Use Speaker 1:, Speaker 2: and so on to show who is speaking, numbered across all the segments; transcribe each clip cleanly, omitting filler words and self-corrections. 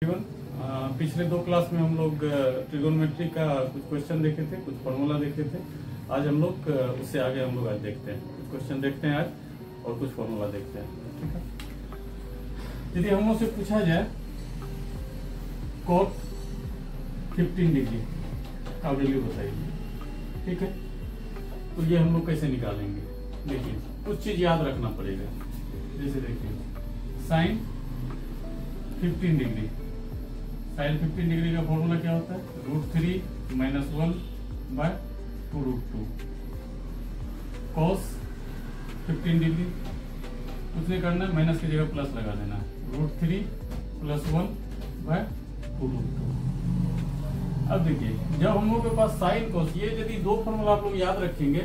Speaker 1: पिछले दो क्लास में हम लोग ट्रिगोनोमेट्री का कुछ क्वेश्चन देखे थे, कुछ फॉर्मूला देखे थे। आज हम लोग उससे आगे हम लोग आज देखते हैं, कुछ क्वेश्चन देखते हैं आज और कुछ फॉर्मूला देखते हैं। ठीक है, यदि हम लोग से पूछा जाए cot 15 डिग्री का वैल्यू बताइए, ठीक है, तो ये हम लोग कैसे निकालेंगे? देखिए, कुछ चीज याद रखना पड़ेगा। जैसे देखिए साइन 15 डिग्री, साइन 15 डिग्री का फॉर्मूला क्या होता है? √3 - 1/2√2। कॉस 15 डिग्री कुछ नहीं करना, माइनस की जगह प्लस लगा देना, √3 + 1/2√2। अब देखिए, जब हम लोग के पास साइन कॉस, ये यदि दो फॉर्मूला आप लोग याद रखेंगे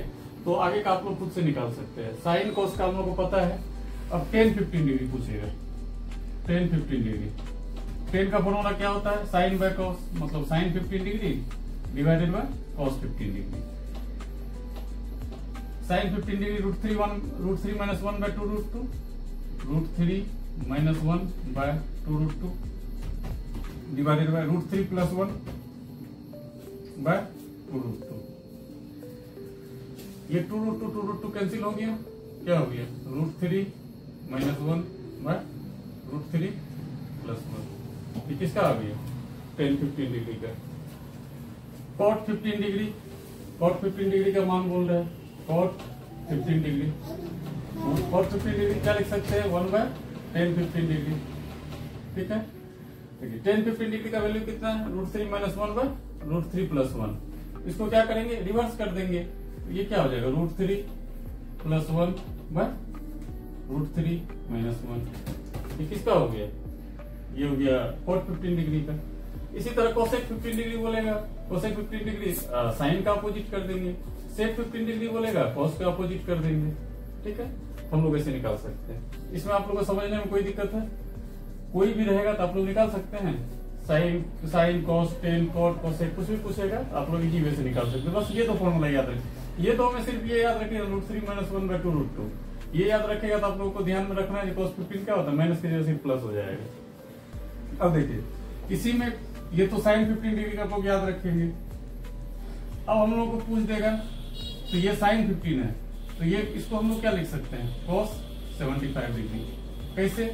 Speaker 1: तो आगे का आप लोग खुद से निकाल सकते हैं। साइन कॉस का हम लोग को पता है। अब tan 15 डिग्री पूछेगा, tan 15 डिग्री, tan का फॉर्मूला क्या होता है? साइन बाय कॉस, मतलब sine 15 degree divided by cos 15 degree. Sine 15 degree √3 - 1/2√2, √3 - 1/2√2 डिवाइडेड बाय √3 + 1/2√2। ये 2√2 कैंसिल हो गया, क्या हो गया? √3 - 1/√3 + 1। ये किसका आ गया? tan 15 डिग्री का। cot 15 डिग्री, cot 15 डिग्री का मान बोल रहा है, cot 15 डिग्री, cot 15 डिग्री क्या लिख सकते हैं? 1/tan 15 degree. ठीक है, देखिए tan 15 डिग्री का वैल्यू कितना है? √3 - 1/√3 + 1। इसको क्या करेंगे? रिवर्स कर देंगे, तो ये क्या हो जाएगा? √3 + 1/√3 - 1। ये किसका हो गया? ये हो गया cot 15 डिग्री का। इसी तरह cosec 15 डिग्री बोलेगा, cosec 15 डिग्री साइन का अपोजिट कर देंगे। sec 15 डिग्री बोलेगा, cos का अपोजिट कर देंगे। ठीक है, हम लोग ऐसे निकाल सकते हैं। इसमें आप लोग को समझने में कोई दिक्कत है? कोई भी रहेगा तो आप लोग निकाल सकते हैं। Sine cos tan cot cosec कुछ भी पूछेगा आप लोग इजी वे से निकाल सकते हैं। बस ये दो फॉर्मूला याद रखें। ये दो में सिर्फ ये याद रखिए, √3 - 1/2√2। ये याद रखेगा तो आप लोगों को ध्यान में रखना है cos 15 क्या होता है? माइनस की जगह सिर्फ प्लस हो जाएगा। अब देखिए, इसी में ये तो साइन 15 डिग्री का आप लोग याद रखेंगे। अब हम लोग को पूछ देगा, तो ये साइन 15 है, तो ये इसको हम लोग क्या लिख सकते हैं? cos 75 degree. कैसे?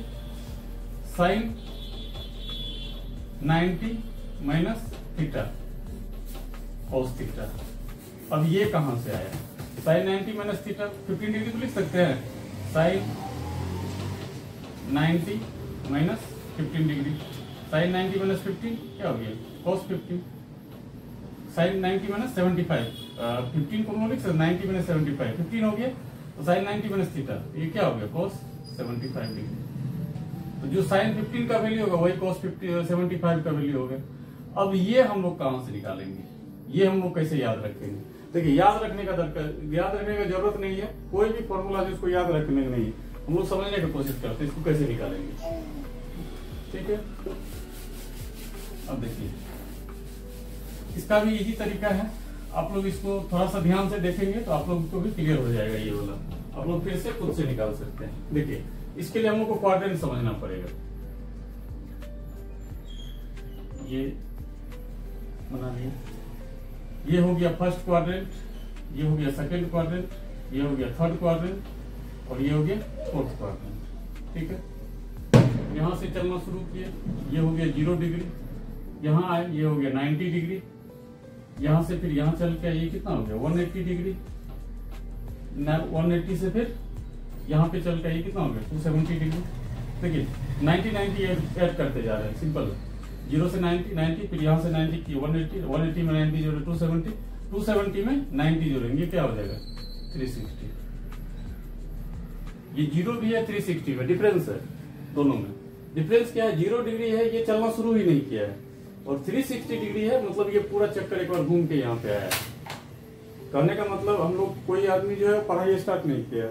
Speaker 1: Sine 90 - theta cos theta. अब ये कहां से आया? साइन 90 - थीटा 15 डिग्री तो लिख सकते हैं, साइन 90 - 15 डिग्री। साइन 90 - 15 क्या हो गया? cos 15। साइन 90 - 75, 15 को हम लिख सकते, 90 - 75 15 हो गया, तो साइन 90 - थीटा, ये क्या हो गया? cos 75 degree. तो जो साइन 15 का वैल्यू होगा वही cos 75 का वैल्यू होगा। अब ये हम लोग कहां से निकालेंगे? ये हम लोग कैसे याद रखेंगे? देखिए, याद रखने का जरूरत नहीं है। कोई भी फॉर्मूला जिसको याद रखने का नहीं है, हम लोग समझने की कोशिश करते हैं इसको कैसे निकालेंगे। ठीक है, अब देखिए, इसका भी इजी तरीका है। आप लोग इसको थोड़ा सा ध्यान से देखेंगे तो आप लोग को भी क्लियर हो जाएगा। ये वाला आप लोग फिर से खुद से निकाल सकते हैं। देखिए, इसके लिए हम लोग को क्वाड्रेंट समझना पड़ेगा। ये बना लिया, ये हो गया फर्स्ट क्वाड्रेंट, ये हो गया सेकंड क्वाड्रेंट, ये हो गया थर्ड क्वाड्रेंट और ये हो गया फोर्थ क्वाड्रेंट। ठीक है, यहां से चलना शुरू किए, ये हो गया 0 डिग्री, यहां आए ये हो गया 90 डिग्री, यहां से फिर यहां चल के ये कितना हो गया? 180 डिग्री, 180 से फिर यहाँ पे चल के ये कितना हो गया? 270 डिग्री। देखिए 90 ऐड करते जा रहे हैं, सिंपल। 0 से 90, फिर यहाँ से 90 की 180 में 90 जोड़े 270, 270 में 90 जोड़ेंगे, क्या हो जाएगा? 360। ये 0 भी है, 360 में डिफरेंस है दोनों में। डिफरेंस क्या है? 0 डिग्री है, ये चलना शुरू ही नहीं किया है, और 360 डिग्री है, मतलब ये पूरा चक्कर एक बार घूम के यहाँ पे आया है। कहने का मतलब हम लोग, कोई आदमी जो है पढ़ाई स्टार्ट नहीं किया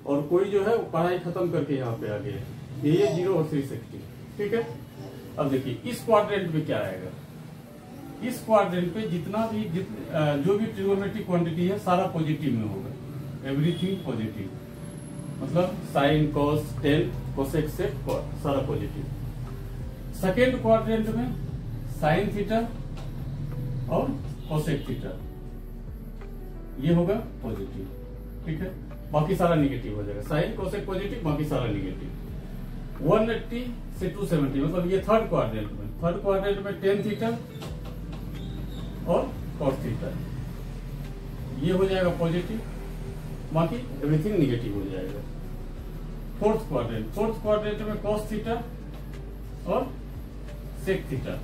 Speaker 1: और कोई जो है पढ़ाई खत्म करके यहाँ पे आ गया। ये 0 और 360। ठीक है, अब देखिए इस क्वाड्रेंट में क्या आएगा? इस क्वाड्रेंट पे जितना भी जो भी ट्रिगोनोमेट्रिक क्वांटिटी है सारा पॉजिटिव में होगा, एवरीथिंग पॉजिटिव। मतलब sine cos tan cosec sec सारा पॉजिटिव। सेकेंड क्वाड्रेंट में साइन थीटा और कोसेक थीटा ये होगा पॉजिटिव, ठीक है, बाकी सारा निगेटिव हो जाएगा। साइन कोसेक पॉजिटिव, बाकी सारा निगेटिव। 180 से 270 मतलब ये थर्ड क्वाड्रेंट में टेन थीटा और कॉस थीटा ये हो जाएगा पॉजिटिव, बाकी एवरीथिंग निगेटिव हो जाएगा। फोर्थ क्वाड्रेंट में कॉस थीटा और सेक थीटा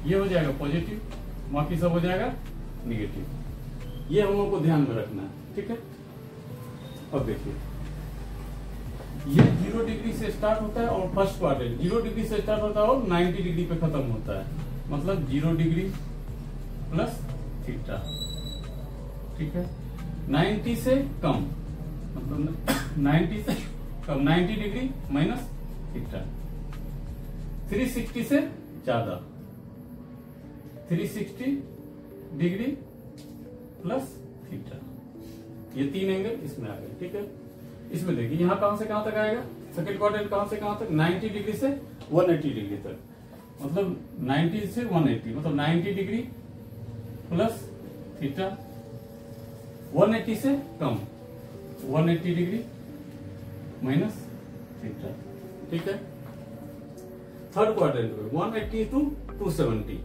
Speaker 1: ये हो जाएगा पॉजिटिव, बाकी सब हो जाएगा निगेटिव। ये हम लोग को ध्यान में रखना है, ठीक है। अब देखिए ये 0 डिग्री से स्टार्ट होता है और फर्स्ट क्वाड्रेंट 0 डिग्री से स्टार्ट होता है और 90 डिग्री पे खत्म होता है, मतलब 0 डिग्री प्लस थीटा, ठीक है। 90 से कम मतलब 90 से कम 90 डिग्री माइनस थीटा। 360 से ज्यादा 360 डिग्री प्लस थीटा, ये तीन एंगल इसमें आ गए, ठीक है। इसमें देखिए यहां कहां से कहां तक आएगा, सेकंड क्वाड्रेंट कहां से कहां तक, 90 डिग्री से 180 डिग्री तक, मतलब 90 से 180 मतलब 90 डिग्री प्लस थीटा। 180 से कम 180 डिग्री माइनस थीटा, ठीक है। थर्ड क्वाड्रेंट में 180 to 270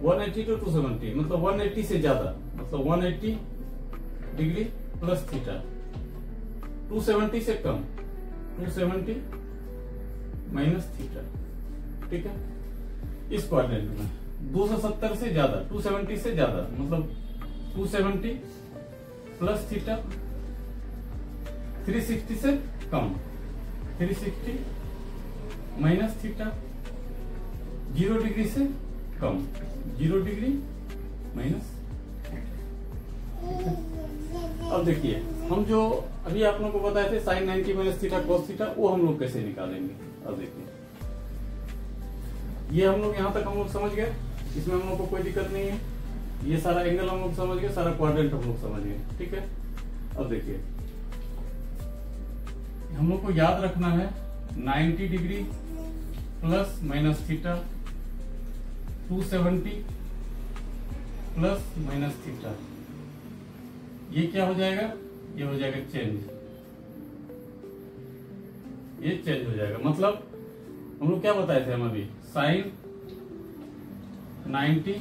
Speaker 1: 180 to 270 मतलब 180 से ज्यादा मतलब 180 डिग्री प्लस थीटा। 270 से कम 270 माइनस थीटा, ठीक है। इस क्वाड्रेंट में 270 से ज्यादा 270 से ज्यादा मतलब 270 प्लस थीटा। 360 से कम 360 माइनस थीटा। 0 डिग्री से कम 0 डिग्री माइनस। अब देखिए हम जो अभी आप लोगों को बताए थे sine 90 minus theta cos theta, वो हम लोग कैसे निकालेंगे। अब देखिए ये हम लोग यहां तक हम लोग समझ गए, इसमें हम लोग को कोई दिक्कत नहीं है। ये सारा एंगल हम लोग समझ गए, सारा क्वाड्रेंट हम लोग समझ गए, ठीक है। अब देखिए हम लोग को याद रखना है 90 degree plus minus theta, 270 plus minus theta, ये क्या हो जाएगा, ये हो जाएगा चेंज, ये चेंज हो जाएगा। मतलब हम लोग क्या बताए थे हम अभी, साइन 90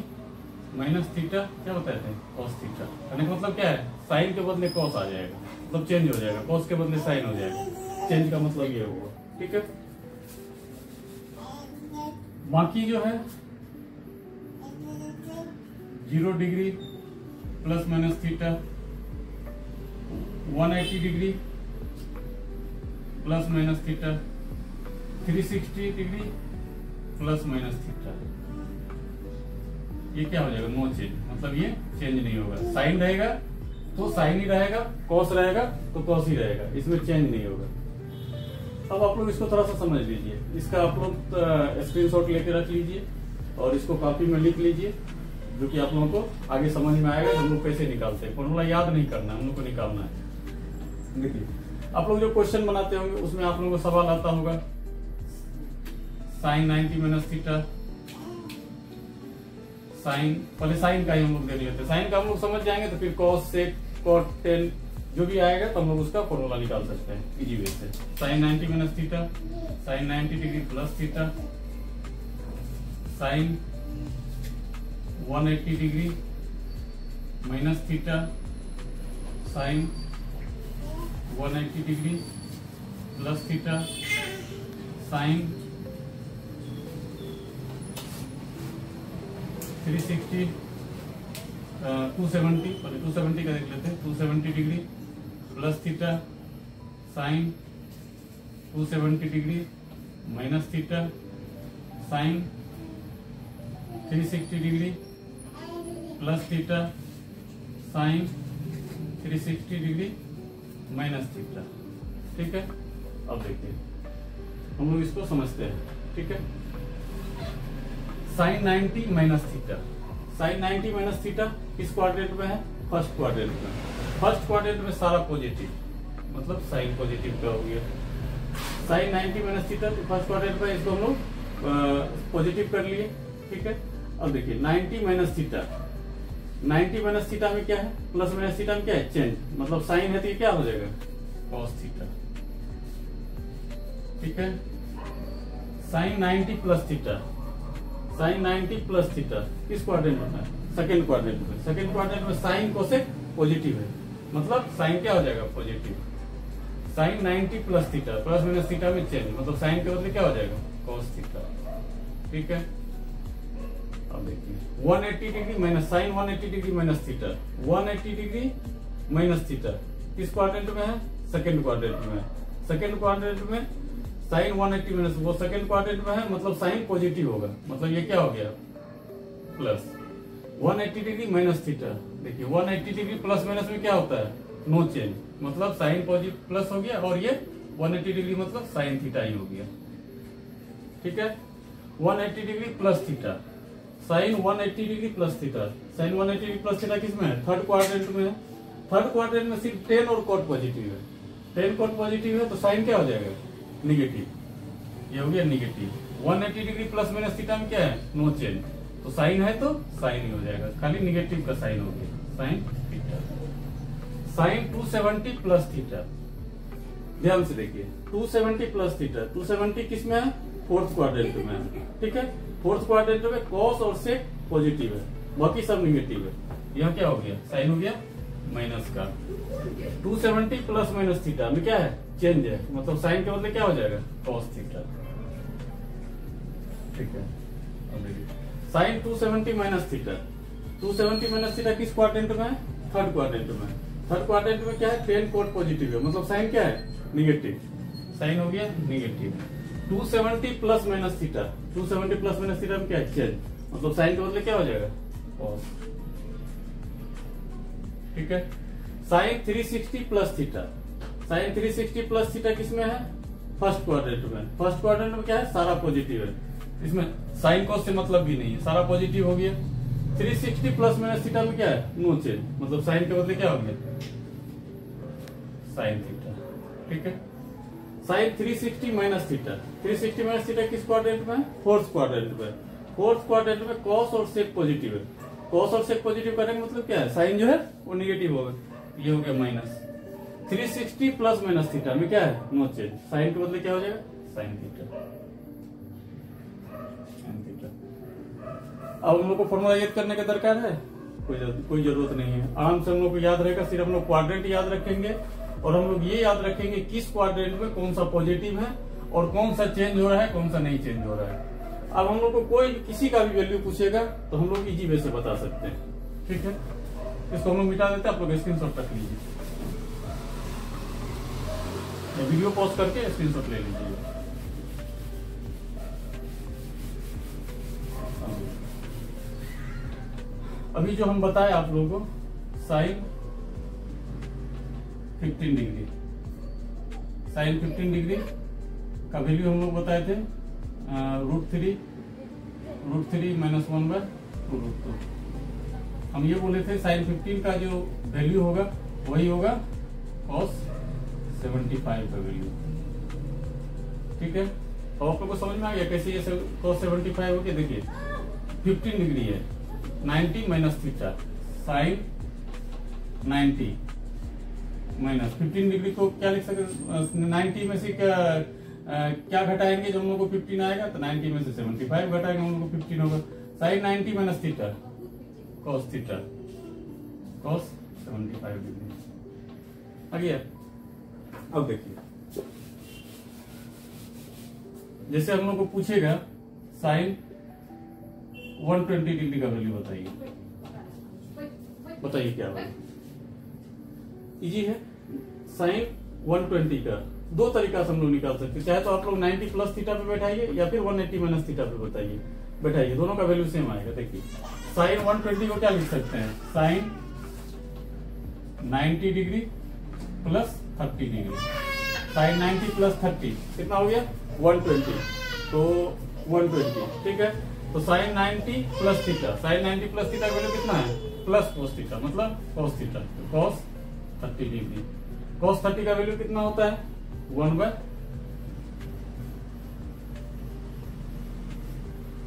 Speaker 1: माइनस थीटा क्या बताए थे, कॉस थीटा। कहने का मतलब क्या है, साइन के बदले कॉस आ जाएगा, मतलब चेंज हो जाएगा, कॉस के बदले साइन हो जाएगा। चेंज का मतलब ये होगा, ठीक है। बाकी जो है 0 degree plus minus theta, 180 degree plus minus theta, 360 degree plus minus theta, ये क्या हो जाएगा, नो चेंज, मतलब ये चेंज नहीं होगा। साइन रहेगा तो साइन ही रहेगा, कॉस रहेगा तो कॉस ही रहेगा, इसमें चेंज नहीं होगा। अब आप लोग इसको थोड़ा सा समझ लीजिए, इसका आप लोग स्क्रीनशॉट लेके रख लीजिए और इसको कॉपी में लिख लीजिए, जो कि आप लोगों को आगे समझ में आएगा हम लोग कैसे निकालते हैं। फॉर्मूला याद नहीं करना है, हम लोग को निकालना है। देखिए आप लोग जो क्वेश्चन बनाते होंगे उसमें आप लोगों को सवाल आता होगा साइन 90 माइनस थीटा, साइन, पहले साइन का ही हम लोग देख लेते हैं, साइन का हम लोग समझ जाएंगे तो फिर कॉस सेक कॉट टेन जो भी आएगा तो हम लोग उसका फॉर्मूला निकाल सकते हैं इजी वे से। Sine 90 minus theta, sine 90 degree plus theta, sine 180 degree minus theta, sine 180 degree plus theta, sine 360 270 पहले 270 का देख लेते हैं, 270 degree plus theta, sine 270 degree minus theta, sine 360 degree plus theta, sine 360 degree minus theta, ठीक है। अब देखिए हम लोग इसको समझते हैं, ठीक है। Sine 90 minus theta, sine 90 minus theta किस क्वाड्रेंट में है, फर्स्ट क्वाड्रेंट में। फर्स्ट क्वाड्रेंट में सारा पॉजिटिव, मतलब साइन पॉजिटिव का हो गया। Sine 90 minus theta first quadrant में, इसको हम लोग पॉजिटिव कर लिए, ठीक है। अब देखिए 90 माइनस थीटा, 90 माइनस थीटा में क्या है, प्लस माइनस थीटा में क्या है, चेंज, मतलब साइन है तो ये क्या हो जाएगा, कॉस थीटा, ठीक है। Sine 90 plus theta, sine 90 plus theta किस क्वाड्रेंट में है, सेकेंड क्वाड्रेंट में। सेकेंड क्वाड्रेंट में साइन कोसेक पॉजिटिव है, मतलब साइन क्या हो जाएगा, positive. Sine 90 plus theta, plus minus theta में चेंज, मतलब साइन के बदले क्या हो जाएगा, कॉस थीटा, ठीक है। अब देखिए 180 degree minus sine 180 degree minus theta, 180 degree minus theta किस क्वाड्रेंट में है, सेकेंड क्वाड्रेंट में है। सेकेंड क्वाड्रेंट में साइन 180 माइनस, वो सेकेंड क्वाड्रेंट में है, मतलब साइन पॉजिटिव होगा, मतलब ये क्या हो गया, प्लस 180 डिग्री माइनस थीटा। देखिए 180 डिग्री प्लस माइनस में क्या होता है, नो चेंज, मतलब साइन पॉजिटिव प्लस हो गया, और ये 180 डिग्री मतलब साइन थीटा ही हो गया, ठीक है। 180 degree plus theta, sine 180 degree plus theta, sine 180 degree plus theta किसमें है, थर्ड क्वाड्रेंट में है। थर्ड क्वाड्रेंट में सिर्फ टेन और कॉट पॉजिटिव है, टेन कॉट पॉजिटिव है तो साइन क्या हो जाएगा, निगेटिव, ये हो गया negative. 180 degree plus minus theta में क्या है, नो चेंज, तो साइन है तो साइन ही हो जाएगा, खाली निगेटिव का साइन हो गया, sine theta. Sine 270 plus theta, ध्यान से देखिए 270 प्लस थीटा, 270 किसमें है, फोर्थ क्वाड्रेंट में है, ठीक है। फोर्थ क्वाड्रेंट में कॉस और सेक पॉजिटिव है, बाकी सब निगेटिव है। यहाँ क्या हो गया, साइन हो गया माइनस का। 270 प्लस माइनस थीटा में क्या है, चेंज है, मतलब साइन के बदले क्या हो जाएगा, कॉस थीटा, ठीक है। Sine 270 minus theta, 270 minus theta किस क्वाड्रेंट में है, थर्ड क्वाड्रेंट में। थर्ड क्वाड्रेंट में क्या है, टेन कोट पॉजिटिव है, मतलब साइन क्या है, निगेटिव, साइन हो गया negative. 270 plus minus theta, 270 plus minus theta में क्या है, चेंज, मतलब साइन के बदले क्या हो जाएगा, कॉस, ठीक है। Sine 360 plus theta, sine 360 plus theta किसमें है, फर्स्ट क्वाड्रेंट में। फर्स्ट क्वाड्रेंट में क्या है, सारा पॉजिटिव है, इसमें साइन कॉस से मतलब भी नहीं है, सारा पॉजिटिव हो गया। 360 प्लस माइनस थीटा में क्या है, नो चेंज, मतलब साइन के बदले क्या हो गया, साइन थीटा, ठीक है। Sine 360 minus theta, 360 minus theta किस क्वाड्रेंट में है, फोर्थ क्वाड्रेंट में। फोर्थ क्वाड्रेंट में कॉस और सेक पॉजिटिव है, कॉस और सेक पॉजिटिव करने का मतलब क्या है, साइन जो है वो निगेटिव होगा, ये हो गया माइनस। 360 प्लस माइनस थीटा में क्या है, नो चेंज, साइन के बदले क्या हो जाएगा, साइन थीटा, साइन थीटा। अब हम लोग को फॉर्मूला याद करने का दरकार है, कोई जरूरत नहीं है, आराम से हम लोग को याद रहेगा। सिर्फ हम लोग क्वाड्रेंट याद रखेंगे और हम लोग ये याद रखेंगे किस क्वाड्रेंट में कौन सा पॉजिटिव है और कौन सा चेंज हो रहा है, कौन सा नहीं चेंज हो रहा है। अब हम लोग को कोई किसी का भी वैल्यू पूछेगा तो हम लोग इजी वे से बता सकते हैं, ठीक है। इसको हम लोग मिटा देते हैं, आप लोग स्क्रीनशॉट रख लीजिए, वीडियो पॉज करके स्क्रीनशॉट ले लीजिए। अभी जो हम बताए आप लोगों को, साइन 15 डिग्री, साइन 15 डिग्री का वैल्यू हम लोग बताए थे √3 माइनस 1/√2। हम ये बोले थे साइन 15 का जो वैल्यू होगा वही होगा cos 75 का वैल्यू, ठीक है। तो आप लोग को समझ में आ गया कैसे ये cos 75 हो गया। देखिए 15 डिग्री है, 90 minus theta, sine 90 minus 15 degree को क्या लिख सकते, 90 में से क्या घटाएंगे, जो हम लोग को 15 आएगा तो 90 में से 75 घटाएंगे, हम लोग को 15 होगा। Sine 90 minus theta, cos theta, cos 75 degree आ गया। अब देखिए जैसे हम लोग को पूछेगा साइन 120 डिग्री का वैल्यू बताइए, बताइए क्या होगा, इजी है। साइन 120 का दो तरीका से हम लोग निकाल सकते हैं, चाहे तो आप लोग 90 प्लस थीटा पे बैठाइए या फिर 180 माइनस थीटा पे बताइए, बैठाइए, दोनों का वैल्यू सेम आएगा। देखिए साइन 120 को क्या लिख सकते हैं, sine 90 degree plus 30 degree, sine 90 plus 30 कितना हो गया 120, तो 120, ठीक है। तो sine 90 plus theta, sine 90 plus theta का वैल्यू कितना है, प्लस कोस थीटा, मतलब कोस थीटा, तो कोस 30 डिग्री। कोस 30 का वैल्यू कितना होता है 1/,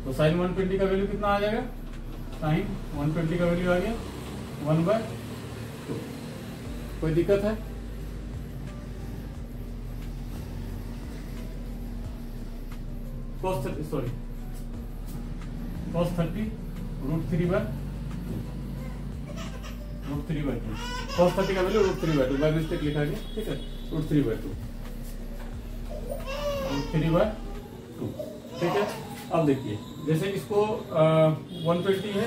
Speaker 1: तो साइन 120 का वैल्यू कितना आ जाएगा, साइन 120 का वैल्यू आ गया 1/2। कोई दिक्कत है? cos 30 √3/2 cos 30 का वैल्यू √3/2 बाय मिस्टेक लिखा गया, ठीक है, √3/2 ठीक है। अब देखिए जैसे इसको 120 है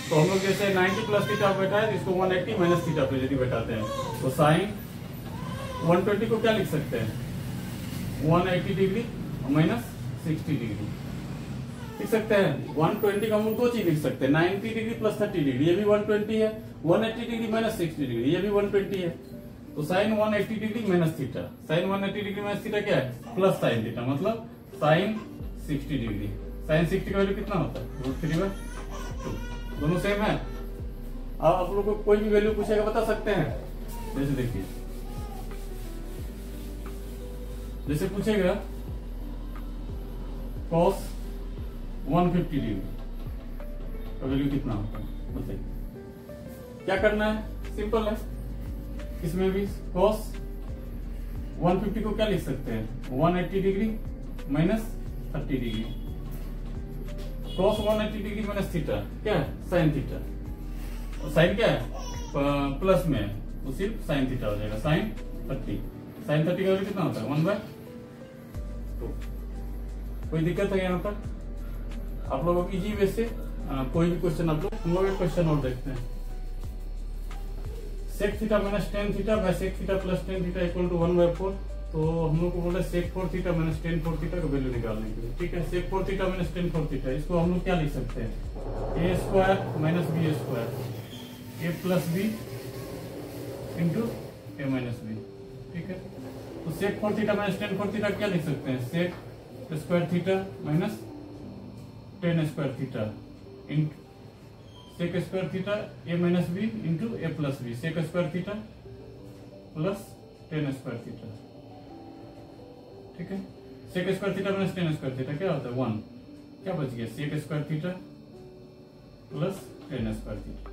Speaker 1: तो हम लोग जैसे 90 प्लस थीटा बैठाए इसको 180 माइनस थीटा पे यदि बैठाते हैं तो साइन 120 को क्या लिख सकते हैं, 180 डिग्री माइनस 60 डिग्री लिख सकते हैं। 120 का हम लोग दो चीज लिख सकते हैं, 90 डिग्री प्लस 30 डिग्री, ये भी 120 है, 180 डिग्री माइनस 60 डिग्री, ये भी 120 है। तो sine 180 degree minus theta, sine 180 degree minus theta क्या है, प्लस साइन थीटा, मतलब साइन 60 डिग्री। साइन 60 का वैल्यू कितना होता है, √3/2। दोनों सेम है। अब आप लोग को कोई भी वैल्यू पूछेगा बता सकते हैं। जैसे देखिए, जैसे पूछेगा cos 150 डिग्री का वैल्यू कितना होता है, बताइए क्या करना है, सिंपल है। इसमें भी cos 150 को क्या लिख सकते हैं, 180 degree minus 30 degree. cos 180 degree minus theta क्या है, साइन थीटा, और साइन क्या है प्लस में है तो सिर्फ साइन थीटा हो जाएगा, साइन 30। साइन 30 का वैल्यू कितना होता है, 1/2। कोई दिक्कत है यहाँ पर? आप लोगों को इजी वे से कोई भी क्वेश्चन आप लोग, हम लोग एक क्वेश्चन और देखते हैं। Sec theta minus tan theta by sec theta plus tan theta equal to 1/4। तो हम लोग को बोला sec 4 theta minus tan 4 theta का वैल्यू निकालने के लिए, ठीक है। Sec 4 theta minus tan 4 theta, इसको हम लोग क्या लिख सकते हैं, a square minus b square, a plus b into a minus b, ठीक है। तो sec 4 theta minus tan 4 theta क्या लिख सकते हैं, sec square theta minus tan square theta into sec square theta A minus B into A plus B, sec square theta plus tan square theta, ठीक है। Sec square theta minus tan square theta क्या होता है, 1, क्या बच गया, sec square theta plus tan square theta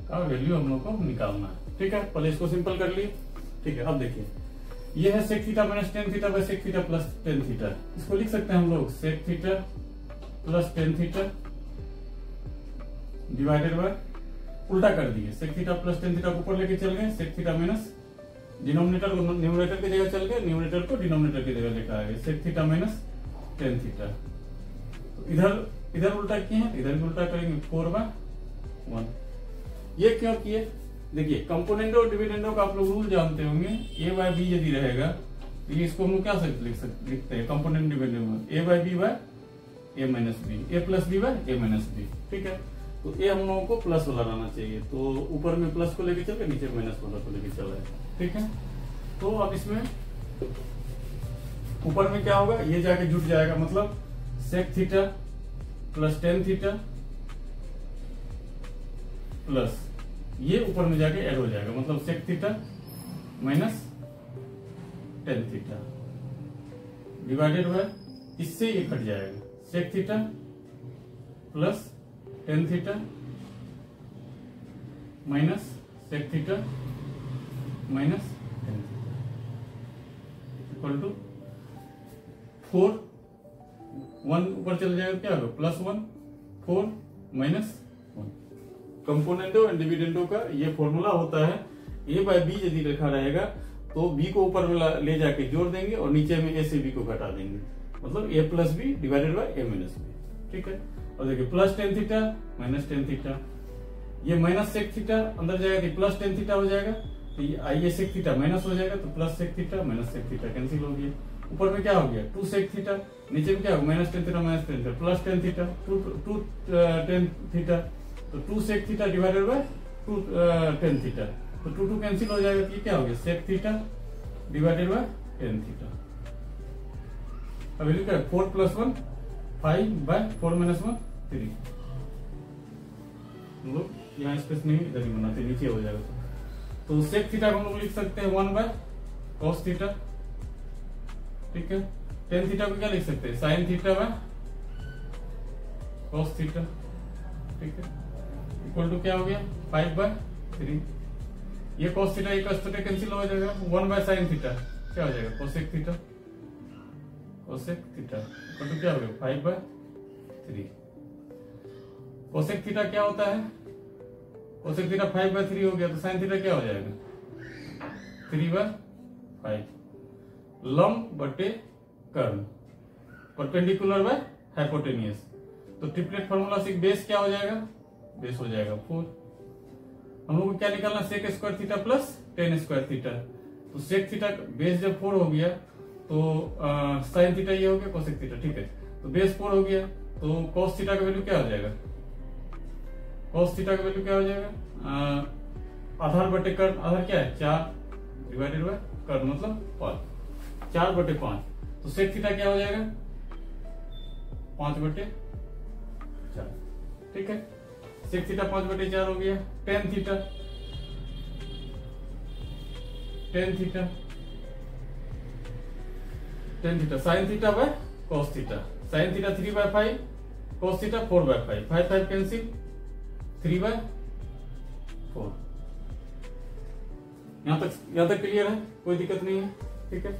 Speaker 1: का value हम लोग को निकालना है, ठीक है। पहले इसको सिंपल कर लिए, ठीक है। अब देखिए ये है sec theta minus tan theta by sec theta plus tan theta, इसको लिख सकते हैं हम लोग sec theta plus tan theta divided by, उल्टा कर दिए, sec theta plus tan theta को ऊपर लेके चल गए, सेक थीटा माइनस डिनोमिनेटर को न्यूमरेटर की जगह चल गए, न्यूमरेटर को डिनोमिनेटर की जगह लेकर आ गए, sec theta minus tan theta. तो इधर उल्टा किए हैं, इधर भी उल्टा करेंगे, 4/1। ये क्यों किए, देखिए कंपोनेंटो और डिविडेंडो का आप लोग रूल जानते होंगे, a बाय बी यदि रहेगा तो ये इसको हम लोग क्या लिखते हैं, कंपोनेंट डिविडेंडो में a by b by a minus b, a plus b by a minus b, ठीक है। तो ए हम लोगों को प्लस वाला रहना चाहिए, तो ऊपर में प्लस को लेके चल गए, नीचे माइनस वाला को लेके चल रहा है, ठीक है। तो अब इसमें ऊपर में क्या होगा, ये जाके जुट जाएगा, मतलब sec theta plus tan theta plus ये ऊपर में जाके ऐड हो जाएगा, मतलब sec theta minus tan theta divided by, इससे ये कट जाएगा, sec theta plus tan theta minus sec theta minus tan theta equal to 4, 1 ऊपर चल जाएगा, क्या होगा +1, 4 -1। कंपोनेंटो एंड डिविडेंडो का ये फॉर्मूला होता है, a बाय बी यदि लिखा रहेगा तो b को ऊपर में ले जाके जोड़ देंगे और नीचे में a से b को घटा देंगे, मतलब a plus b divided by a minus b, ठीक है। और देखिए plus tan theta minus tan theta, ये माइनस सेक थीटा अंदर जाएगा तो प्लस टेन थीटा हो जाएगा, तो ये सेक थीटा माइनस हो जाएगा, तो plus sec theta minus sec theta cancel हो गया। ऊपर में क्या हो गया, 2 सेक थीटा, नीचे में क्या होगा minus tan theta minus tan theta plus tan theta, 2 tan theta, तो 2 sec theta divided by 2 tan theta, तो 2 कैंसिल हो जाएगा, तो ये क्या हो गया sec theta divided by tan theta. अब लिखा है 4 + 1 5 बाय 4 - 1 3। हम लोग यहाँ स्पेस नहीं इधर ही बनाते, नीचे हो जाएगा। तो सेक थीटा को हम लोग लिख सकते हैं 1 बाय कॉस थीटा, ठीक है। टेन थीटा को क्या लिख सकते हैं, sine theta by cos theta, ठीक है, इक्वल टू क्या हो गया 5/3। ये cos थीटा ये cos थीटा कैंसिल हो जाएगा, 1/sin थीटा क्या हो जाएगा cosec theta, cosec theta equal to क्या हो गया 5/3। cosec थीटा क्या होता है, cosec थीटा 5/3 हो गया, तो sin थीटा क्या हो जाएगा 3/5। लंब बटे कर्न, परपेंडिकुलर बाय हाइपोटेनियस, तो ट्रिपलेट फार्मूला से बेस क्या हो जाएगा, बेस हो जाएगा 4। हम लोग को क्या निकालना, sec square theta plus tan square theta, तो सेक थीटा बेस जब 4 हो गया तो साइन थीटा ये हो गया कोसेक थीटा, ठीक है, तो बेस 4 हो गया, तो कॉस थीटा का वैल्यू क्या हो जाएगा, कॉस थीटा का वैल्यू क्या हो जाएगा, आधार बटे कर्न, आधार क्या है 4 डिवाइडेड बाय कर्न मतलब 5, 4/5, तो सेक थीटा क्या हो जाएगा 5/4, ठीक है, सेक थीटा 5/4 हो गया। Tan theta, tan theta, tan theta sine theta by cos theta, sine theta 3/5, cos theta 4/5, 5 cancel 3/4। यहां तक क्लियर है, कोई दिक्कत नहीं है, ठीक है।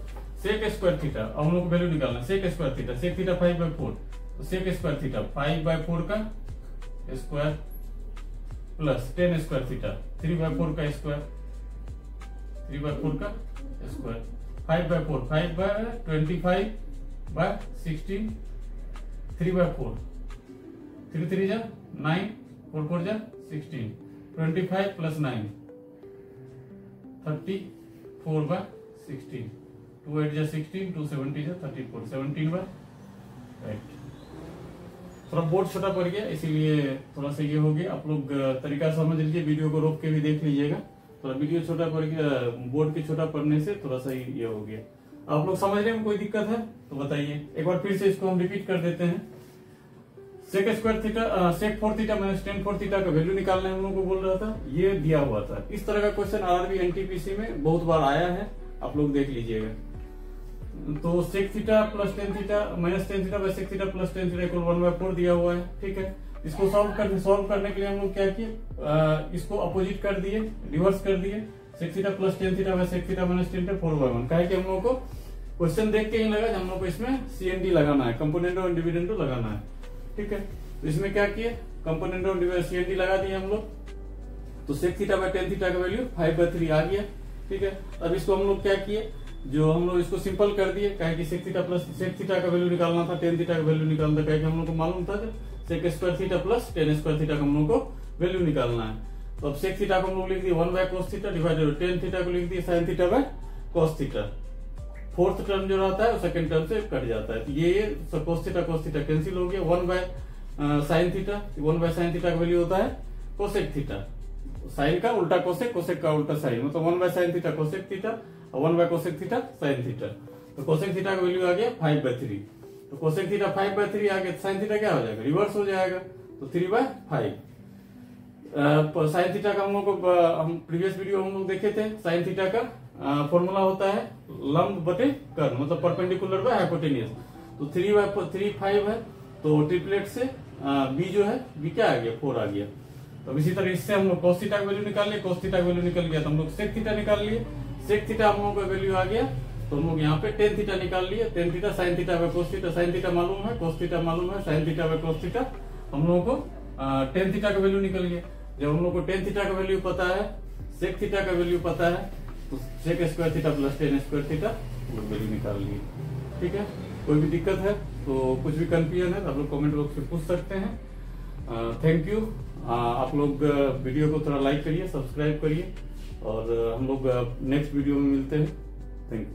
Speaker 1: सेक स्क्वायर थीटा, अब हम लोग को वैल्यू निकालना, sec square theta, sec theta 5/4, तो सेक स्क्वायर थीटा 5/4 का square plus tan square theta 3/4 का स्क्वायर, 3/4 का स्क्वायर, 5/4 5/25/16, 3/4, 3 3 जा 9, 4 4 जा 16, 25 प्लस 9 34/16, 2 8 जा 16, 2 70 जा 34, 17/8। थोड़ा बोर्ड छोटा पड़ गया इसीलिए थोड़ा सा ये हो गया, आप लोग तरीका समझ लीजिए, वीडियो को रोक के भी देख लीजिएगा, थोड़ा वीडियो छोटा पड़ गया, बोर्ड के छोटा पड़ने से थोड़ा सा ये हो गया। आप लोग समझने में कोई दिक्कत है तो बताइए, एक बार फिर से इसको हम रिपीट कर देते हैं। सेक स्क्वायर थीटा, सेक 4 थीटा माइनस टेन 4 थीटा का वैल्यू निकालना हम लोग को बोल रहा था, ये दिया हुआ था। इस तरह का क्वेश्चन आरआरबी एनटीपीसी में बहुत बार आया है, आप लोग देख लीजिएगा। तो sec theta plus tan theta minus tan theta by sec theta plus tan theta equal 1/4 दिया हुआ है, ठीक है। इसको सॉल्व करने के लिए हम लोग क्या किए, इसको अपोजिट कर दिए, रिवर्स कर दिए, sec theta plus tan theta by sec theta minus tan theta 4/1। कहा कि हम लोग को क्वेश्चन देख के ही लगा हम लोग को इसमें सीएनडी लगाना है, कंपोनेंट और डिविडेंड लगाना है, ठीक है। तो इसमें क्या किए, कंपोनेंट और सीएनडी लगा दिए हम लोग, तो sec theta by tan theta का वैल्यू 5/3 आ गया, ठीक है। अब इसको हम लोग क्या किए, जो हम लोग इसको सिंपल कर दिए, कहे कि sec theta plus sec theta का वैल्यू निकालना था, टेन थीटा का वैल्यू निकालना था, कहे कि हम लोग को मालूम था sec square theta plus tan square theta का हम लोग को वैल्यू निकालना है। तो अब सेक थीटा को हम लोग लिख दिए 1/cos theta divided ten theta को लिख दिए sin theta by cos theta. Fourth term जो रहता है वो सेकंड टर्म से कट जाता है, तो ये cos थीटा कैंसिल हो गया, 1/sin थीटा, 1/sin थीटा का वैल्यू होता है कोसेक थीटा, साइन का उल्टा कोसेक, कोसेक का उल्टा साइन, मतलब 1/sin थीटा कोसेक थीटा और 1/cosec थीटा sin थीटा। तो कोसेक थीटा का वैल्यू आ गया 5/3, तो कोसेक थीटा 5/3 आ गया, साइन थीटा क्या हो जाएगा, रिवर्स हो जाएगा, तो 3/5। साइन थीटा का हम लोग को हम प्रीवियस वीडियो हम लोग देखे थे, साइन थीटा का फॉर्मूला होता है लंब बटे कर्न, मतलब परपेंडिकुलर बाय हाइपोटेनियस, तो 3/5 है, तो ट्रिपलेट से बी जो है बी क्या आ गया 4 आ गया। तो इसी तरह इससे हम लोग cos थीटा का वैल्यू निकाल लिए, cos थीटा का वैल्यू निकल गया तो हम लोग सेक थीटा निकाल लिए, सेक थीटा हम लोग का वैल्यू आ गया, तो हम लोग यहाँ पे टेन थीटा निकाल लिए, tan theta sine theta by cos theta, sine theta मालूम है, cos थीटा मालूम है, sine theta by cos theta, हम लोगों को टेन थीटा का वैल्यू निकल गया। जब हम लोग को टेन थीटा का वैल्यू पता है, सेक थीटा का वैल्यू पता है, तो sec square theta plus tan square theta value निकाल लिए, ठीक है। कोई भी दिक्कत है तो कुछ भी कंफ्यूजन है तो आप लोग कमेंट बॉक्स में पूछ सकते हैं। Thank you. आप लोग वीडियो को थोड़ा लाइक करिए, सब्सक्राइब करिए और हम लोग नेक्स्ट वीडियो में मिलते हैं। Thank you.